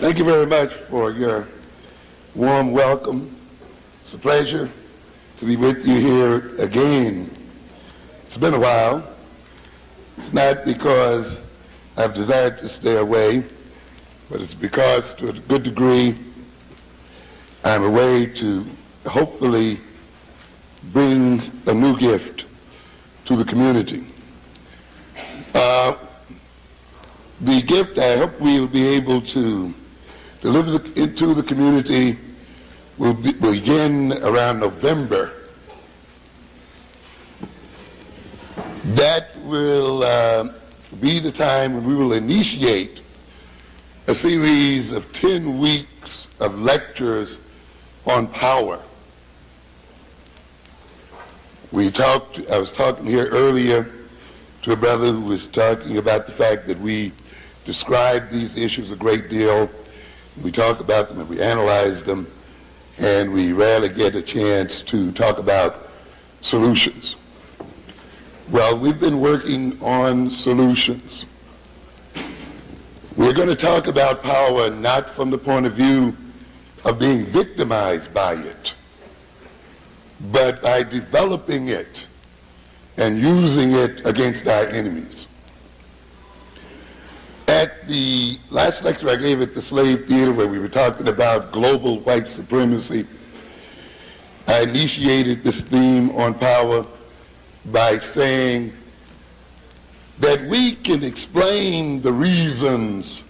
Thank you very much for your warm welcome. It's a pleasure to be with you here again. It's been a while. It's not because I've desired to stay away, but it's because, to a good degree, I'm away to hopefully bring a new gift to the community. The gift I hope we'll be able to deliver into the community will begin around November. That will be the time when we will initiate a series of 10 weeks of lectures on power. I was talking here earlier to a brother who was talking about the fact that we describe these issues a great deal. We talk about them and we analyze them, and we rarely get a chance to talk about solutions. Well, we've been working on solutions. We're going to talk about power not from the point of view of being victimized by it, but by developing it and using it against our enemies. At the last lecture I gave at the Slave Theater, where we were talking about global white supremacy, I initiated this theme on power by saying that we can explain the reasons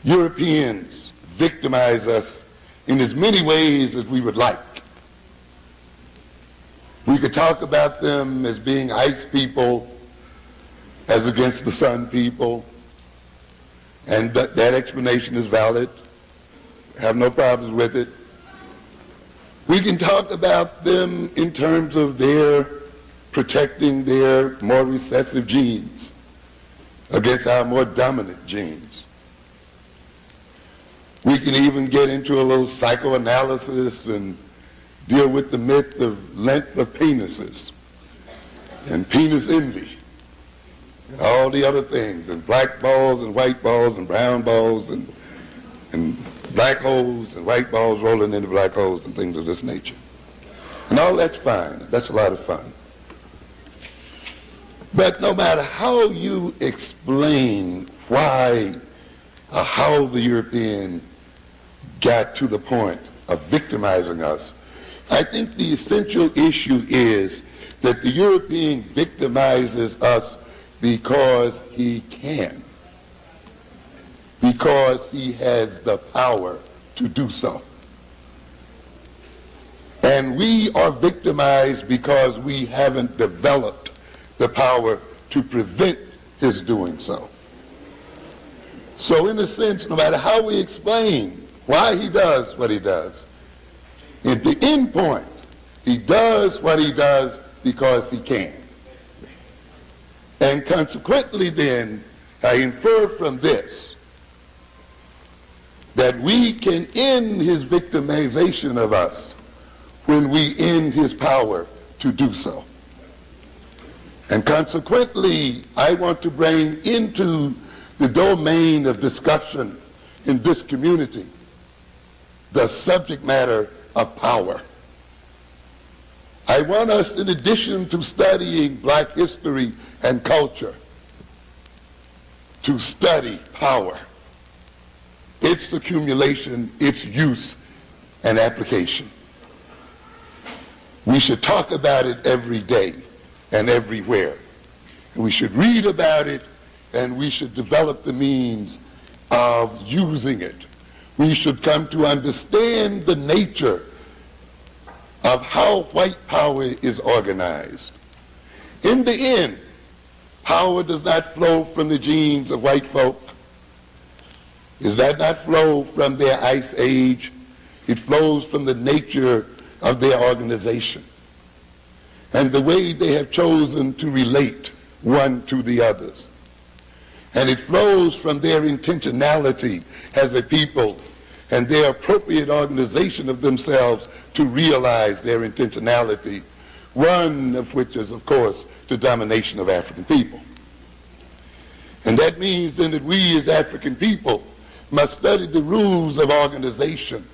Europeans victimize us in as many ways as we would like. We could talk about them as being ice people as against the sun people, and that explanation is valid. I have no problems with it. We can talk about them in terms of their protecting their more recessive genes against our more dominant genes. We can even get into a little psychoanalysis and deal with the myth of length of penises and penis envy and all the other things, and black balls and white balls and brown balls and black holes and white balls rolling into black holes and things of this nature. And all that's fine. That's a lot of fun. But no matter how you explain why or how the European got to the point of victimizing us, I think the essential issue is that the European victimizes us because he can, because he has the power to do so. And we are victimized because we haven't developed the power to prevent his doing so. So in a sense, no matter how we explain why he does what he does, at the end point, he does what he does because he can. And consequently then, I infer from this that we can end his victimization of us when we end his power to do so. And consequently, I want to bring into the domain of discussion in this community the subject matter of power. I want us, in addition to studying black history and culture, to study power, its accumulation, its use, and application. We should talk about it every day and everywhere. And we should read about it, and we should develop the means of using it. We should come to understand the nature of how white power is organized. In the end, power does not flow from the genes of white folk. It does not flow from their ice age. It flows from the nature of their organization and the way they have chosen to relate one to the others. And it flows from their intentionality as a people and their appropriate organization of themselves to realize their intentionality, one of which is, of course, the domination of African people. And that means then that we as African people must study the rules of organization.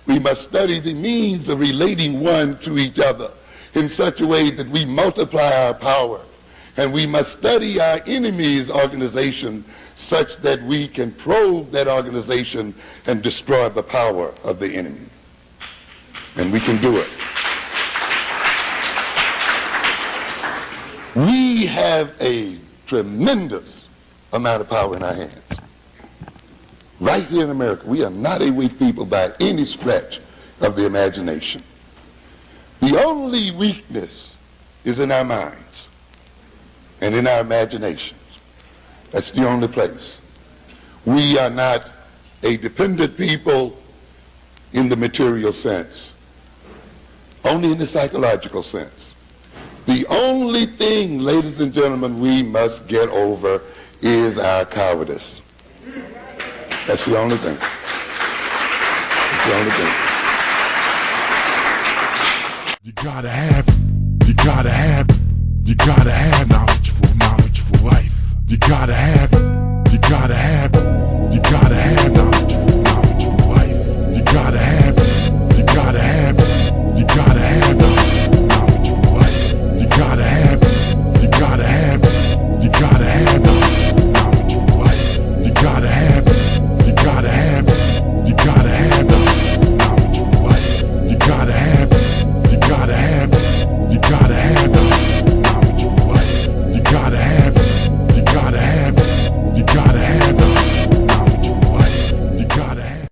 We must study the means of relating one to each other in such a way that we multiply our power. And we must study our enemy's organization such that we can probe that organization and destroy the power of the enemy. And we can do it. We have a tremendous amount of power in our hands. Right here in America, we are not a weak people by any stretch of the imagination. The only weakness is in our minds and in our imaginations. That's the only place. We are not a dependent people in the material sense, only in the psychological sense. The only thing, ladies and gentlemen, we must get over is our cowardice. That's the only thing. That's the only thing. You gotta have knowledge for life. You gotta have